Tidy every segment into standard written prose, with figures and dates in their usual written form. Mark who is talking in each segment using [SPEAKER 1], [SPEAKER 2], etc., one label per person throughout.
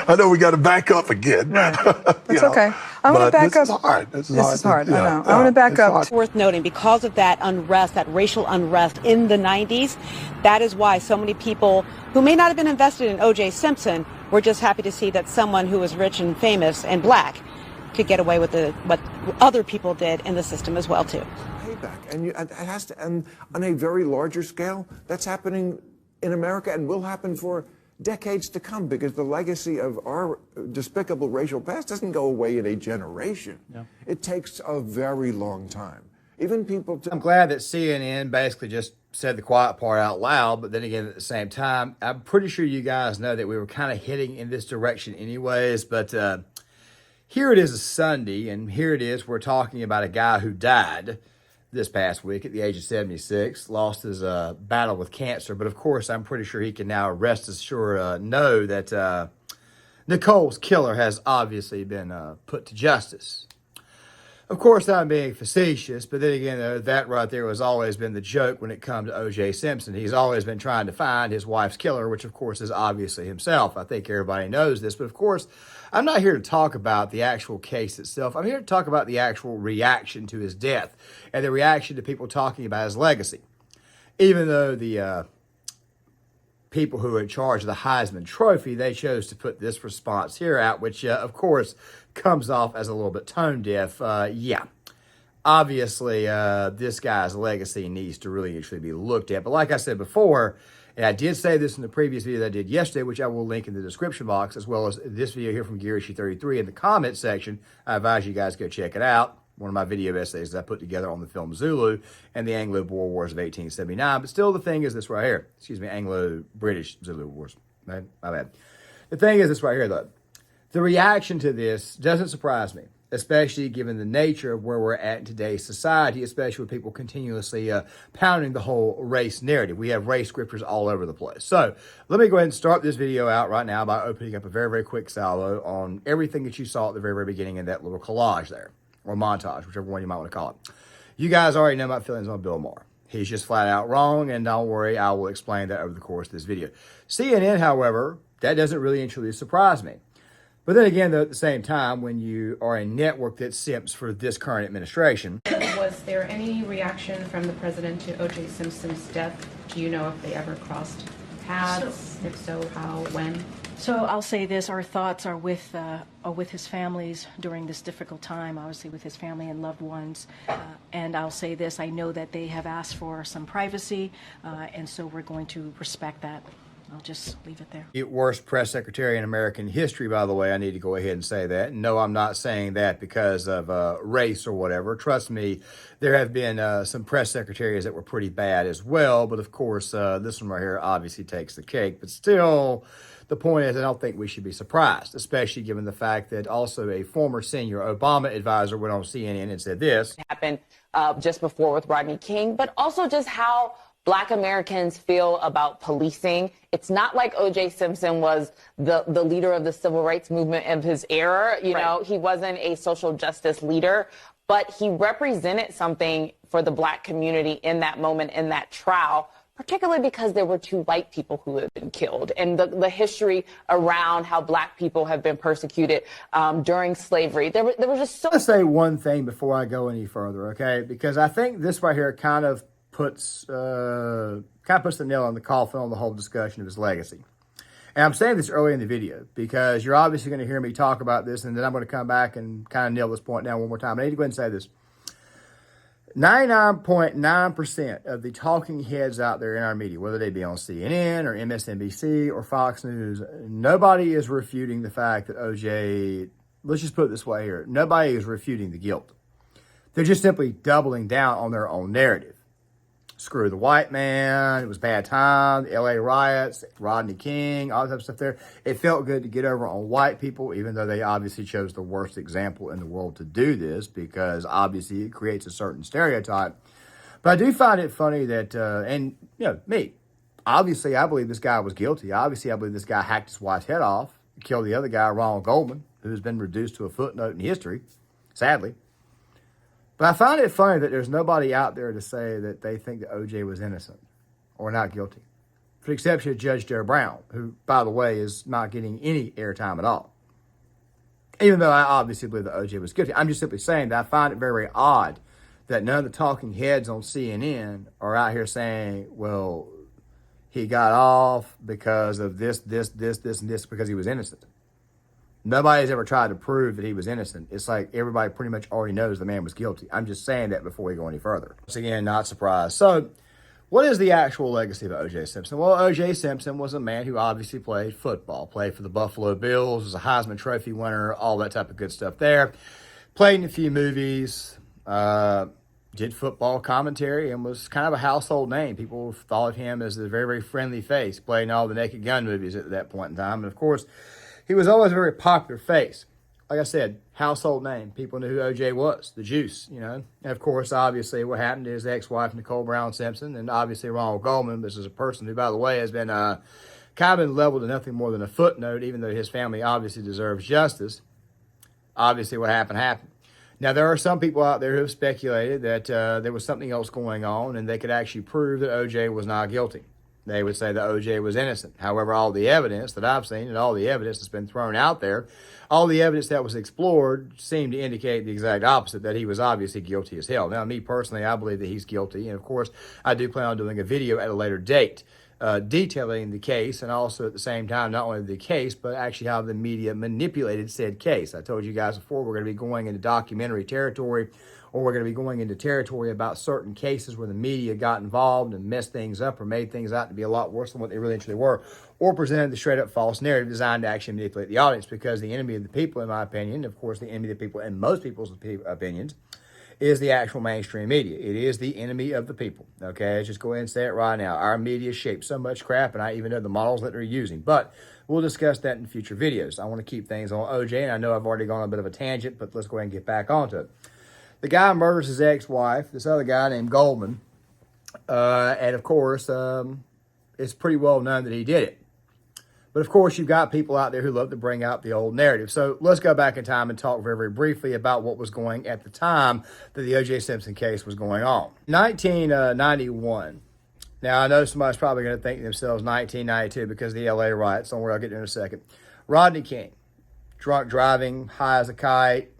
[SPEAKER 1] I know we got to back up again.
[SPEAKER 2] Right. That's okay. I want to back up.
[SPEAKER 1] This is hard. This
[SPEAKER 2] is hard. I know. I want to back up.
[SPEAKER 3] It's worth noting, because of that unrest, that racial unrest in the 90s, that is why so many people who may not have been invested in OJ Simpson were just happy to see that someone who was rich and famous and black could get away with what other people did in the system as well, too.
[SPEAKER 4] Payback. And it has to, and on a very larger scale, that's happening in America and will happen for decades to come, because the legacy of our despicable racial past doesn't go away in a generation. No. It takes a very long time. Even people...
[SPEAKER 5] I'm glad that CNN basically just said the quiet part out loud, but then again, at the same time, I'm pretty sure you guys know that we were kind of heading in this direction anyways, but here it is a Sunday, and here it is, we're talking about a guy who died this past week at the age of 76, lost his battle with cancer. But of course, I'm pretty sure he can now rest assured know that Nicole's killer has obviously been put to justice. Of course, I'm being facetious, but then again, that right there has always been the joke when it comes to OJ Simpson. He's always been trying to find his wife's killer, which of course is obviously himself. I think everybody knows this, but of course, I'm not here to talk about the actual case itself. I'm here to talk about the actual reaction to his death and the reaction to people talking about his legacy. Even though the people who are in charge of the Heisman Trophy, they chose to put this response here out, which of course comes off as a little bit tone deaf. Yeah, obviously this guy's legacy needs to really actually be looked at. But like I said before, and I did say this in the previous video that I did yesterday, which I will link in the description box, as well as this video here from GaryShue33 in the comment section. I advise you guys go check it out. One of my video essays that I put together on the film Zulu and the Anglo-Boer Wars of 1879. But still, the thing is this right here. Excuse me, Anglo-British Zulu Wars. My bad. The thing is this right here, though. The reaction to this doesn't surprise me, especially given the nature of where we're at in today's society, especially with people continuously pounding the whole race narrative. We have race scriptures all over the place. So let me go ahead and start this video out right now by opening up a very, very quick salvo on everything that you saw at the very, very beginning in that little collage there, or montage, whichever one you might want to call it. You guys already know my feelings on Bill Maher. He's just flat out wrong, and don't worry, I will explain that over the course of this video. CNN, however, that doesn't really and truly surprise me. But then again, though, at the same time, when you are a network that simps for this current administration.
[SPEAKER 6] Was there any reaction from the president to OJ Simpson's death? Do you know if they ever crossed paths? If so, how, when?
[SPEAKER 7] So I'll say this, our thoughts are with his families during this difficult time, obviously with his family and loved ones. And I'll say this, I know that they have asked for some privacy, and so we're going to respect that. I'll just leave it there.
[SPEAKER 5] Worst press secretary in American history, by the way. I need to go ahead and say that. No, I'm not saying that because of race or whatever. Trust me, there have been some press secretaries that were pretty bad as well. But of course, this one right here obviously takes the cake. But still, the point is, I don't think we should be surprised, especially given the fact that also a former senior Obama advisor went on CNN and said this.
[SPEAKER 8] Happened just before with Rodney King, but also just how Black Americans feel about policing. It's not like OJ Simpson was the leader of the civil rights movement of his era. You know, he wasn't a social justice leader, but he represented something for the Black community in that moment, in that trial, particularly because there were two white people who had been killed, and the history around how Black people have been persecuted during slavery. There was just so...
[SPEAKER 5] I'll say one thing before I go any further, okay? Because I think this right here kind of puts the nail in the coffin on the whole discussion of his legacy. And I'm saying this early in the video because you're obviously going to hear me talk about this, and then I'm going to come back and kind of nail this point down one more time. I need to go ahead and say this. 99.9% of the talking heads out there in our media, whether they be on CNN or MSNBC or Fox News, nobody is refuting the fact that OJ, let's just put it this way here, nobody is refuting the guilt. They're just simply doubling down on their own narrative. Screw the white man, it was bad time, the LA riots, Rodney King, all that type of stuff there. It felt good to get over on white people, even though they obviously chose the worst example in the world to do this, because obviously it creates a certain stereotype. But I do find it funny that, and you know, me, obviously I believe this guy was guilty. Obviously I believe this guy hacked his wife's head off, killed the other guy, Ronald Goldman, who's been reduced to a footnote in history, sadly. But I find it funny that there's nobody out there to say that they think that OJ was innocent or not guilty. for the exception of Judge Joe Brown, who, by the way, is not getting any airtime at all. Even though I obviously believe that OJ was guilty. I'm just simply saying that I find it very, very odd that none of the talking heads on CNN are out here saying, well, he got off because of this, and this, because he was innocent. Nobody's ever tried to prove that he was innocent. It's like everybody pretty much already knows the man was guilty. I'm just saying that before we go any further. Once again, not surprised. So, what is the actual legacy of OJ Simpson? Well, OJ Simpson was a man who obviously played football, played for the Buffalo Bills, was a Heisman Trophy winner, all that type of good stuff there. Played in a few movies, did football commentary, and was kind of a household name. People thought of him as a very, very friendly face, played in all the Naked Gun movies at that point in time. And of course, he was always a very popular face. Like I said, household name. People knew who OJ was, the juice, you know. And of course, obviously, what happened to his ex-wife, Nicole Brown Simpson, and obviously Ronald Goldman. This is a person who, by the way, has been kind of been leveled to nothing more than a footnote, even though his family obviously deserves justice. Obviously, what happened, happened. Now, there are some people out there who have speculated that there was something else going on, and they could actually prove that OJ was not guilty. They would say that OJ was innocent. However, all the evidence that I've seen and all the evidence that's been thrown out there, all the evidence that was explored seemed to indicate the exact opposite, that he was obviously guilty as hell. Now, me personally, I believe that he's guilty. And of course, I do plan on doing a video at a later date detailing the case, and also at the same time, not only the case, but actually how the media manipulated said case. I told you guys before, we're going to be going into documentary territory, or we're going to be going into territory about certain cases where the media got involved and messed things up or made things out to be a lot worse than what they really actually were, or presented the straight up false narrative designed to actually manipulate the audience, because the enemy of the people, in my opinion, of course, the enemy of the people in most people's opinions, is the actual mainstream media. It is the enemy of the people. Okay, let's just go ahead and say it right now. Our media shapes so much crap, and I even know the models that they're using. But we'll discuss that in future videos. I want to keep things on OJ, and I know I've already gone on a bit of a tangent, but let's go ahead and get back onto it. The guy murders his ex-wife, this other guy named Goldman, and of course, it's pretty well known that he did it. But of course, you've got people out there who love to bring out the old narrative. So let's go back in time and talk very, very briefly about what was going at the time that the OJ Simpson case was going on. 1991. Now, I know somebody's probably going to think to themselves 1992 because of the LA riots. Don't worry, I'll get there in a second. Rodney King, drunk driving, high as a kite,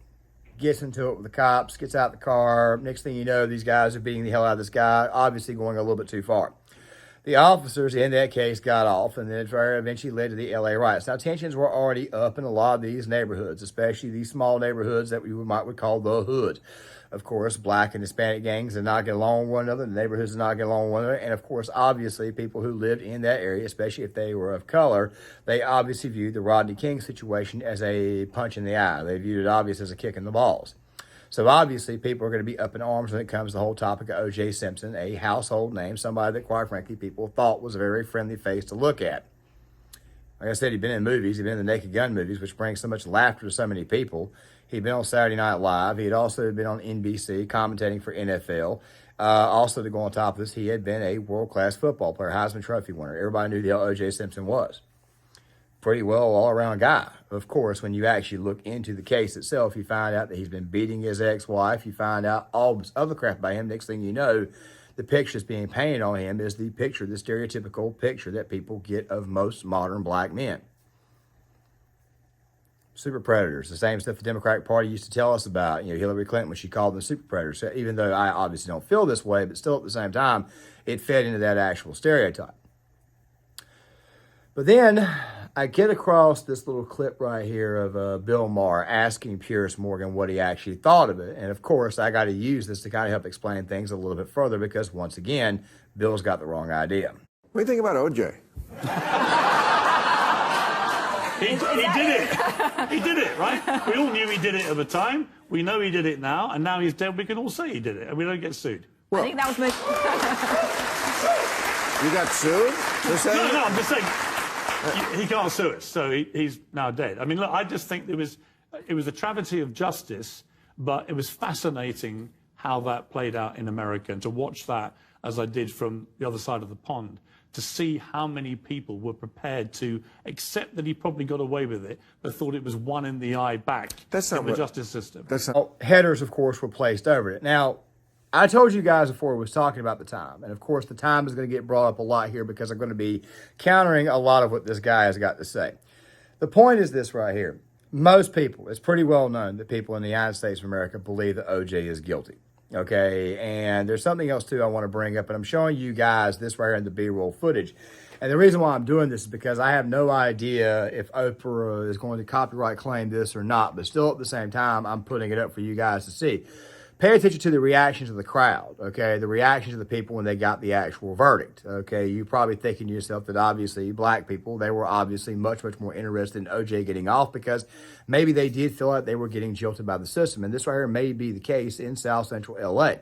[SPEAKER 5] gets into it with the cops, gets out the car. Next thing you know, these guys are beating the hell out of this guy, obviously going a little bit too far. The officers in that case got off, and then it eventually led to the LA riots. Now, tensions were already up in a lot of these neighborhoods, especially these would call the hood. Of course, black and Hispanic gangs did not get along with one another. The neighborhoods did not get along with one another. And of course, obviously, people who lived in that area, especially if they were of color, they obviously viewed the Rodney King situation as a punch in the eye. They viewed it obviously as a kick in the balls. So obviously, people are going to be up in arms when it comes to the whole topic of OJ Simpson, a household name, somebody that, quite frankly, people thought was a very friendly face to look at. Like I said, he'd been in movies. He'd been in the Naked Gun movies, which brings so much laughter to so many people. He'd been on Saturday Night Live. He had also been on NBC commentating for NFL. Also, to go on top of this, he had been a world-class football player, Heisman Trophy winner. Everybody knew who OJ Simpson was. Pretty well all-around guy. Of course, when you actually look into the case itself, you find out that he's been beating his ex-wife. You find out all this other crap about him. Next thing you know, the picture that's being painted on him is the picture, the stereotypical picture that people get of most modern black men. Super predators, the same stuff the Democratic Party used to tell us about. You know, Hillary Clinton, when she called them super predators. So even though I obviously don't feel this way, but still at the same time, it fed into that actual stereotype. But then I get across this little clip right here of Bill Maher asking Piers Morgan what he actually thought of it. And of course, I got to use this to kind of help explain things a little bit further because, once again, Bill's got the wrong idea.
[SPEAKER 4] What do you think about OJ?
[SPEAKER 9] He did it. He did it, right? We all knew he did it at the time. We know he did it now, and now he's dead. We can all say he did it, and we don't get sued.
[SPEAKER 2] I think that was my...
[SPEAKER 4] You got sued?
[SPEAKER 9] No, I'm just saying he can't sue us, so he's now dead. I mean, look, I just think it was a travesty of justice, but it was fascinating how that played out in America, and to watch that as I did from the other side of the pond, to see how many people were prepared to accept that he probably got away with it, but thought it was one in the eye back in the justice system.
[SPEAKER 5] Headers, of course, were placed over it. Now, I told you guys before we was talking about the time. And of course, the time is going to get brought up a lot here because I'm going to be countering a lot of what this guy has got to say. The point is this right here. Most people, it's pretty well known that people in the United States of America believe that OJ is guilty. Okay, and there's something else too I want to bring up, and I'm showing you guys this right here in the B-roll footage. And the reason why I'm doing this is because I have no idea if Oprah is going to copyright claim this or not, but still at the same time, I'm putting it up for you guys to see. Pay attention to the reactions of the crowd, okay? The reactions of the people when they got the actual verdict, okay? You're probably thinking to yourself that obviously black people, they were obviously much more interested in OJ getting off because maybe they did feel like they were getting jilted by the system. And this right here may be the case in South Central LA.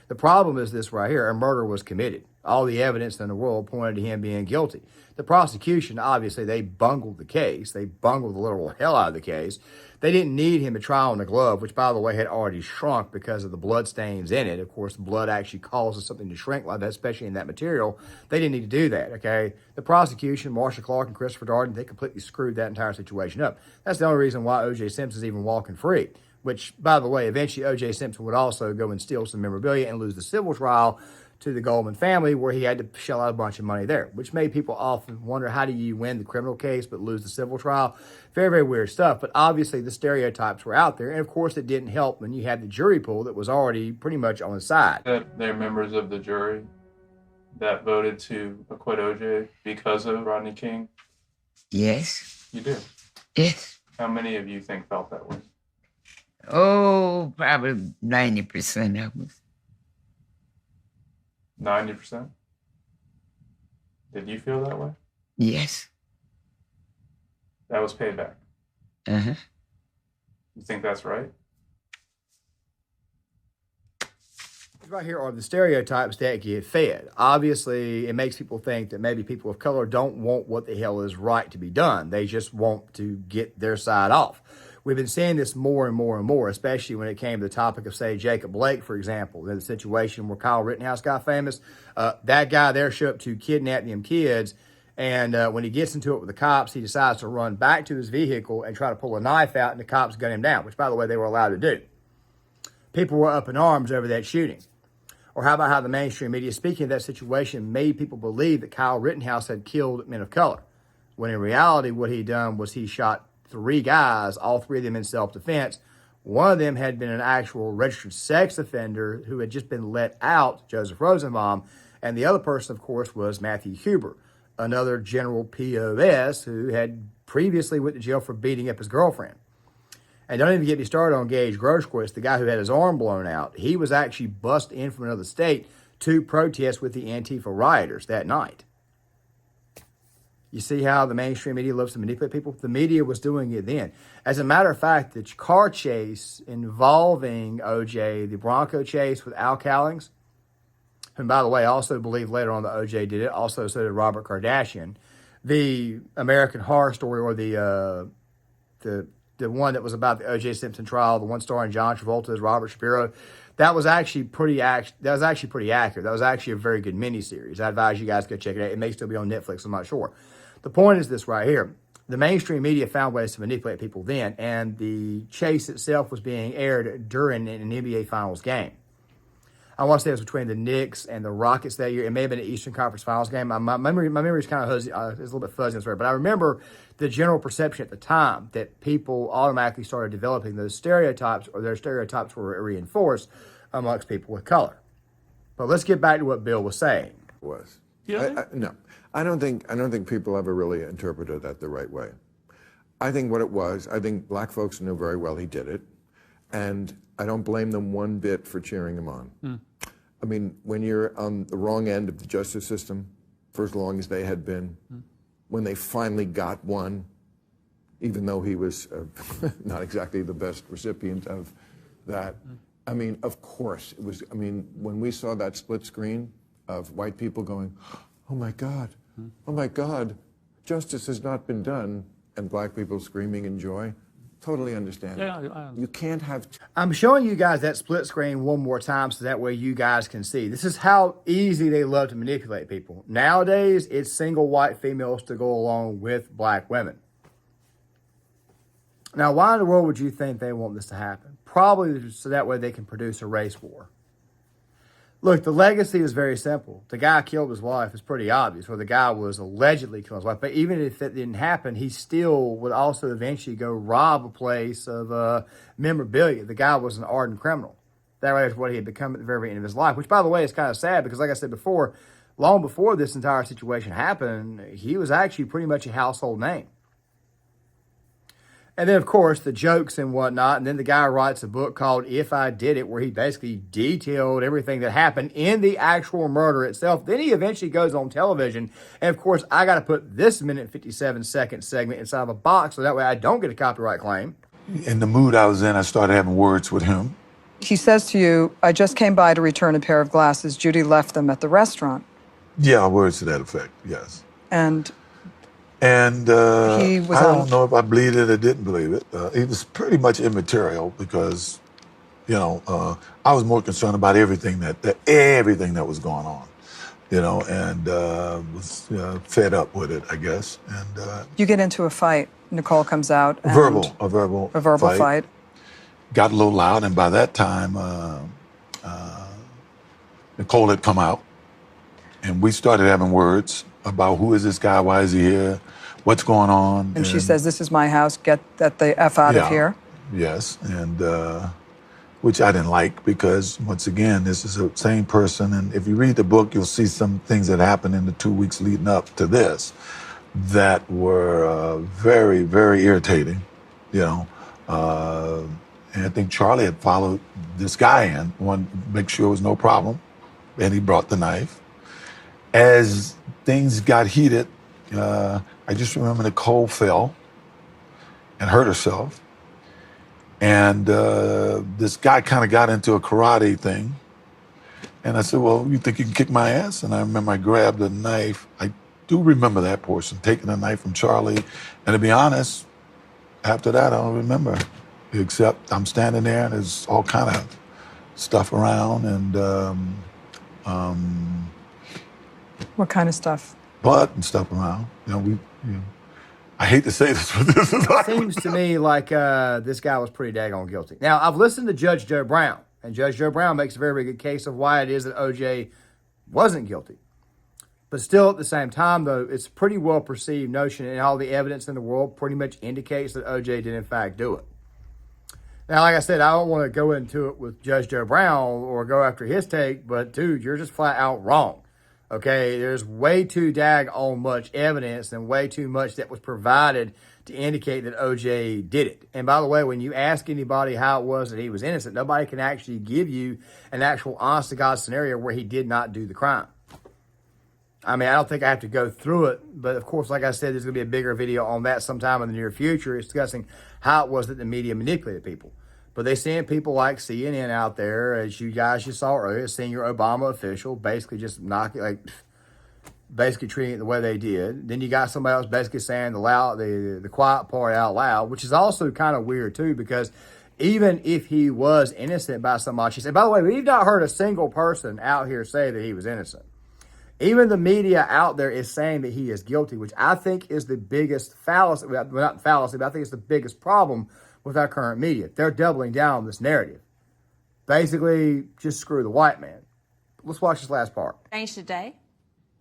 [SPEAKER 5] The problem is this right here, a murder was committed. All the evidence in the world pointed to him being guilty. The prosecution, obviously, they bungled the case. They bungled the literal hell out of the case. They didn't need him to trial on the glove, which, by the way, had already shrunk because of the blood stains in it. Of course, the blood actually causes something to shrink like that, especially in that material. They didn't need to do that, okay? The prosecution, Marsha Clark and Christopher Darden, they completely screwed that entire situation up. That's the only reason why O.J. Simpson's even walking free, which, by the way, eventually O.J. Simpson would also go and steal some memorabilia and lose the civil trial to the Goldman family, where he had to shell out a bunch of money there, which made people often wonder, how do you win the criminal case but lose the civil trial? Very weird stuff. But obviously the stereotypes were out there. And of course it didn't help when you had the jury pool that was already pretty much on the side.
[SPEAKER 10] That they're members of the jury that voted to acquit OJ because of Rodney King?
[SPEAKER 11] Yes.
[SPEAKER 10] You do?
[SPEAKER 11] Yes.
[SPEAKER 10] How many of you think felt that way?
[SPEAKER 11] Oh, probably 90% of us.
[SPEAKER 10] 90%? Did you feel that way?
[SPEAKER 11] Yes.
[SPEAKER 10] That was payback.
[SPEAKER 11] Uh-huh.
[SPEAKER 10] You think that's right?
[SPEAKER 5] Right here are the stereotypes that get fed. Obviously, it makes people think that maybe people of color don't want what the hell is right to be done. They just want to get their side off. We've been seeing this more and more, especially when it came to the topic of, say, Jacob Blake, for example, in the situation where Kyle Rittenhouse got famous. That guy there showed up to kidnap them kids, and when he gets into it with the cops, he decides to run back to his vehicle and try to pull a knife out, and the cops gun him down, which, by the way, they were allowed to do. People were up in arms over that shooting. Or how about how the mainstream media, speaking of that situation, made people believe that Kyle Rittenhouse had killed men of color, when in reality what he done was he shot 3 guys, all 3 of them in self-defense. One of them had been an actual registered sex offender who had just been let out, Joseph Rosenbaum, and the other person, of course, was Matthew Huber, another general POS who had previously went to jail for beating up his girlfriend. And don't even get me started on Gage Grosskreutz, the guy who had his arm blown out. He was actually bussed in from another state to protest with the Antifa rioters that night. You see how the mainstream media loves to manipulate people? The media was doing it then. As a matter of fact, the car chase involving OJ, the Bronco chase with Al Cowlings, who, by the way, also believed later on that OJ did it. Also, so did Robert Kardashian. The American Horror Story, or the one that was about the OJ Simpson trial, the one starring John Travolta as Robert Shapiro, that was actually pretty accurate. That was actually a very good miniseries. I advise you guys to go check it out. It may still be on Netflix. I'm not sure. The point is this right here. The mainstream media found ways to manipulate people then, and the chase itself was being aired during an NBA Finals game. I want to say it was between the Knicks and the Rockets that year. It may have been an Eastern Conference Finals game. My memory is kind of is a little bit fuzzy in this way, but I remember the general perception at the time that people automatically started developing those stereotypes, or their stereotypes were reinforced amongst people with color. But let's get back to what Bill was saying.
[SPEAKER 4] No, I don't think people ever really interpreted that the right way. I think what it was, I think black folks knew very well he did it, and I don't blame them one bit for cheering him on. I mean, when you're on the wrong end of the justice system for as long as they had been, when they finally got one, even though he was not exactly the best recipient of that, I mean, of course, it was, I mean, when we saw that split screen of white people going, oh my God, justice has not been done, and black people screaming in joy, totally understand.
[SPEAKER 9] Yeah,
[SPEAKER 4] you can't have...
[SPEAKER 5] I'm showing you guys that split screen one more time so that way you guys can see. This is how easy they love to manipulate people. Nowadays, it's single white females to go along with black women. Now, why in the world would you think they want this to happen? Probably so that way they can produce a race war. Look, the legacy is very simple. The guy killed his wife. It's pretty obvious, or the guy was allegedly killing his wife. But even if that didn't happen, he still would also eventually go rob a place of memorabilia. The guy was an ardent criminal. That was what he had become at the very end of his life, which, by the way, is kind of sad because, like I said before, long before this entire situation happened, he was actually pretty much a household name. And then, of course, the jokes and whatnot. And then the guy writes a book called If I Did It, where he basically detailed everything that happened in the actual murder itself. Then he eventually goes on television. And, of course, I got to put this minute 57-second segment inside of a box so that way I don't get a copyright claim.
[SPEAKER 1] In the mood I was in, I started having words with him.
[SPEAKER 2] He says to you, I just came by to return a pair of glasses. Judy left them at the restaurant.
[SPEAKER 1] Yeah, words to that effect, yes.
[SPEAKER 2] And
[SPEAKER 1] I don't know if I believed it or didn't believe it. It was pretty much immaterial because, I was more concerned about everything that was going on, and was fed up with it, I guess. And
[SPEAKER 2] you get into a fight. Nicole comes out.
[SPEAKER 1] A verbal
[SPEAKER 2] fight.
[SPEAKER 1] Got a little loud, and by that time, Nicole had come out, and we started having words about who is this guy, why is he here, what's going on.
[SPEAKER 2] And she says, this is my house, get the F out of here.
[SPEAKER 1] Yes, and which I didn't like because, once again, this is the same person, and if you read the book, you'll see some things that happened in the 2 weeks leading up to this that were very, very irritating, and I think Charlie had followed this guy in, wanted to make sure there was no problem, and he brought the knife. As things got heated, I just remember Nicole fell and hurt herself. And this guy kind of got into a karate thing. And I said, well, you think you can kick my ass? And I remember I grabbed a knife. I do remember that portion, taking a knife from Charlie. And to be honest, after that, I don't remember. Except I'm standing there and there's all kind of stuff around and
[SPEAKER 2] what kind of stuff?
[SPEAKER 1] Blood and stuff around. I hate to say this, but this is
[SPEAKER 5] It seems to me like this guy was pretty daggone guilty. Now, I've listened to Judge Joe Brown, and Judge Joe Brown makes a very, very good case of why it is that OJ wasn't guilty. But still, at the same time, though, it's a pretty well perceived notion, and all the evidence in the world pretty much indicates that OJ did, in fact, do it. Now, like I said, I don't want to go into it with Judge Joe Brown or go after his take, but, dude, you're just flat out wrong. Okay, there's way too daggone much evidence and way too much that was provided to indicate that OJ did it. And by the way, when you ask anybody how it was that he was innocent, nobody can actually give you an actual honest-to-God scenario where he did not do the crime. I mean, I don't think I have to go through it, but of course, like I said, there's going to be a bigger video on that sometime in the near future discussing how it was that the media manipulated people. But they send people like CNN out there, as you guys just saw earlier, a senior Obama official, basically just basically treating it the way they did. Then you got somebody else basically saying the quiet part out loud, which is also kind of weird too, because even if he was innocent by somebody, she said, by the way, we've not heard a single person out here say that he was innocent. Even the media out there is saying that he is guilty, which I think is the biggest fallacy, well, not fallacy, but I think it's the biggest problem with our current media. They're doubling down on this narrative. Basically, just screw the white man. Let's watch this last part.
[SPEAKER 12] Change today?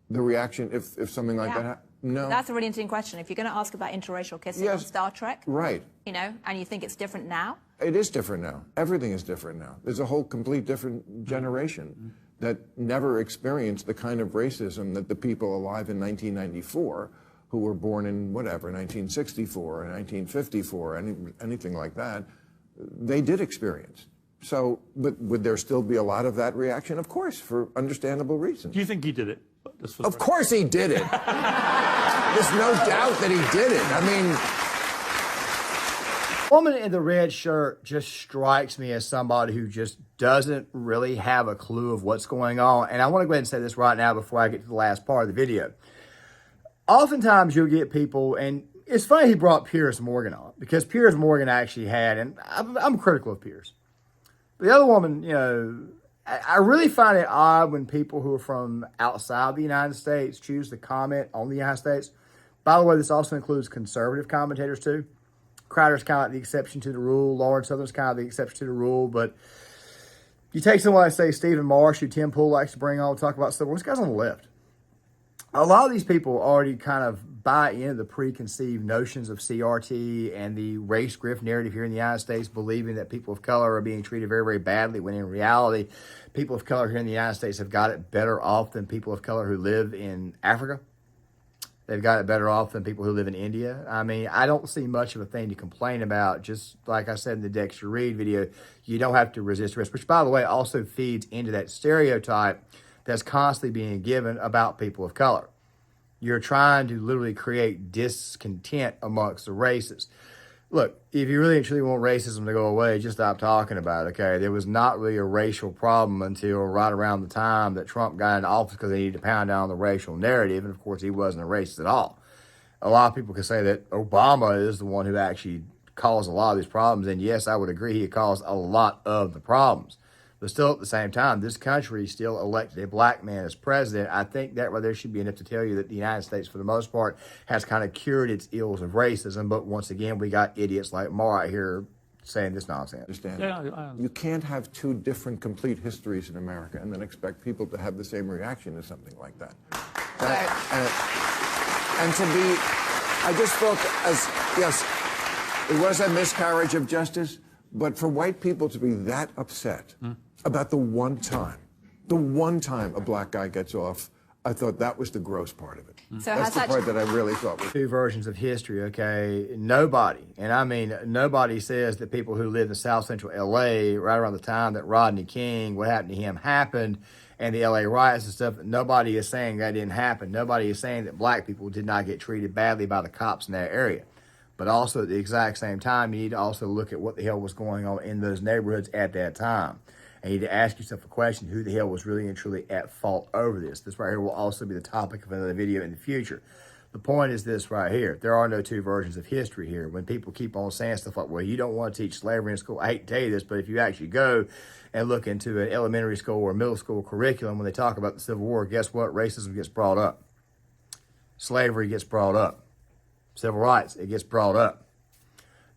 [SPEAKER 4] The reaction, if something like that happened? No.
[SPEAKER 12] That's a really interesting question. If you're going to ask about interracial kissing on Star Trek,
[SPEAKER 4] right?
[SPEAKER 12] And you think it's different now?
[SPEAKER 4] It is different now. Everything is different now. There's a whole complete different generation that never experienced the kind of racism that the people alive in 1994, who were born in whatever, 1964 or 1954, anything like that, they did experience. So, but would there still be a lot of that reaction? Of course, for understandable reasons.
[SPEAKER 9] Do you think he did it?
[SPEAKER 4] Of course he did it. There's no doubt that he did it. I mean,
[SPEAKER 5] the woman in the red shirt just strikes me as somebody who just doesn't really have a clue of what's going on. And I want to go ahead and say this right now before I get to the last part of the video. Oftentimes you'll get people, and it's funny he brought Piers Morgan on, because Piers Morgan actually had, and I'm critical of Piers. But the other woman, I really find it odd when people who are from outside the United States choose to comment on the United States. By the way, this also includes conservative commentators too. Crowder's kind of like the exception to the rule. Lauren Southern's kind of the exception to the rule. But, You take someone like, say, Stephen Marsh, who Tim Pool likes to bring on, talk about civil rights. This guy's on the left. A lot of these people already kind of buy into the preconceived notions of CRT and the race grift narrative here in the United States, believing that people of color are being treated very, very badly, when in reality, people of color here in the United States have got it better off than people of color who live in Africa. They've got it better off than people who live in India. I mean, I don't see much of a thing to complain about. Just like I said in the Dexter Reed video, you don't have to resist risk, which, by the way, also feeds into that stereotype that's constantly being given about people of color. You're trying to literally create discontent amongst the races. Look, if you really and truly want racism to go away, just stop talking about it, okay? There was not really a racial problem until right around the time that Trump got into office, because they needed to pound down the racial narrative, and of course he wasn't a racist at all. A lot of people can say that Obama is the one who actually caused a lot of these problems, and yes, I would agree he caused a lot of the problems. But still, at the same time, this country still elected a black man as president. I think that right there should be enough to tell you that the United States, for the most part, has kind of cured its ills of racism. But once again, we got idiots like Maher out here saying this nonsense.
[SPEAKER 4] Understand?
[SPEAKER 9] Yeah,
[SPEAKER 4] you can't have two different complete histories in America and then expect people to have the same reaction to something like that. And to be, I just felt as, yes, it was a miscarriage of justice, but for white people to be that upset about the one time a black guy gets off, I thought that was the gross part of it.
[SPEAKER 12] So
[SPEAKER 4] that's the part that I really thought was...
[SPEAKER 5] Two versions of history, okay? Nobody, and I mean nobody, says that people who live in South Central L.A. right around the time that Rodney King, what happened to him, happened, and the L.A. riots and stuff, nobody is saying that didn't happen. Nobody is saying that black people did not get treated badly by the cops in that area. But also at the exact same time, you need to also look at what the hell was going on in those neighborhoods at that time. And you need to ask yourself a question, who the hell was really and truly at fault over this? This right here will also be the topic of another video in the future. The point is this right here. There are no two versions of history here. When people keep on saying stuff like, well, you don't want to teach slavery in school. I hate to tell you this, but if you actually go and look into an elementary school or middle school curriculum, when they talk about the Civil War, guess what? Racism gets brought up. Slavery gets brought up. Civil rights, it gets brought up.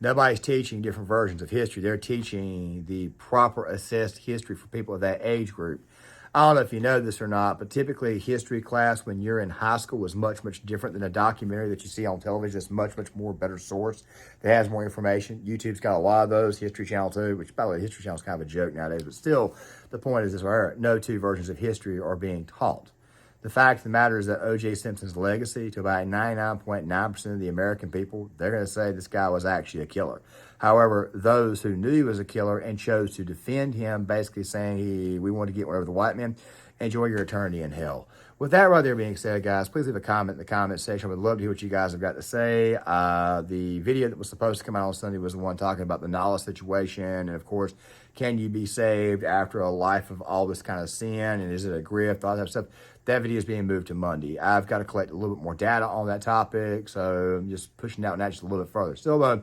[SPEAKER 5] Nobody's teaching different versions of history. They're teaching the proper assessed history for people of that age group. I don't know if you know this or not, but typically a history class when you're in high school is much, much different than a documentary that you see on television. It's much, much more better source that has more information. YouTube's got a lot of those. History Channel too, which, by the way, History Channel is kind of a joke nowadays, but still, the point is this right here. No two versions of history are being taught. The fact of the matter is that OJ Simpson's legacy, to about 99.9% of the American people, they're going to say this guy was actually a killer. However, those who knew he was a killer and chose to defend him, basically saying, we want to get whatever the white men, enjoy your eternity in hell. With that right there being said, guys, please leave a comment in the comment section. I would love to hear what you guys have got to say. The video that was supposed to come out on Sunday was the one talking about the Nala situation. And, of course, can you be saved after a life of all this kind of sin? And is it a grift? All that stuff. That video is being moved to Monday. I've got to collect a little bit more data on that topic, so I'm just pushing out now just a little bit further. Still, though,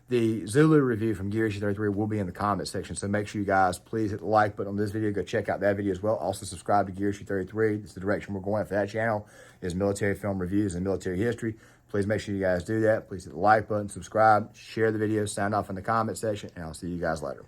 [SPEAKER 5] the Zulu review from Gear Issue 33 will be in the comment section, so make sure you guys please hit the like button on this video. Go check out that video as well. Also, subscribe to Gear Issue 33. It's the direction we're going for that channel, is military film reviews and military history. Please make sure you guys do that. Please hit the like button, subscribe, share the video, sound off in the comment section, and I'll see you guys later.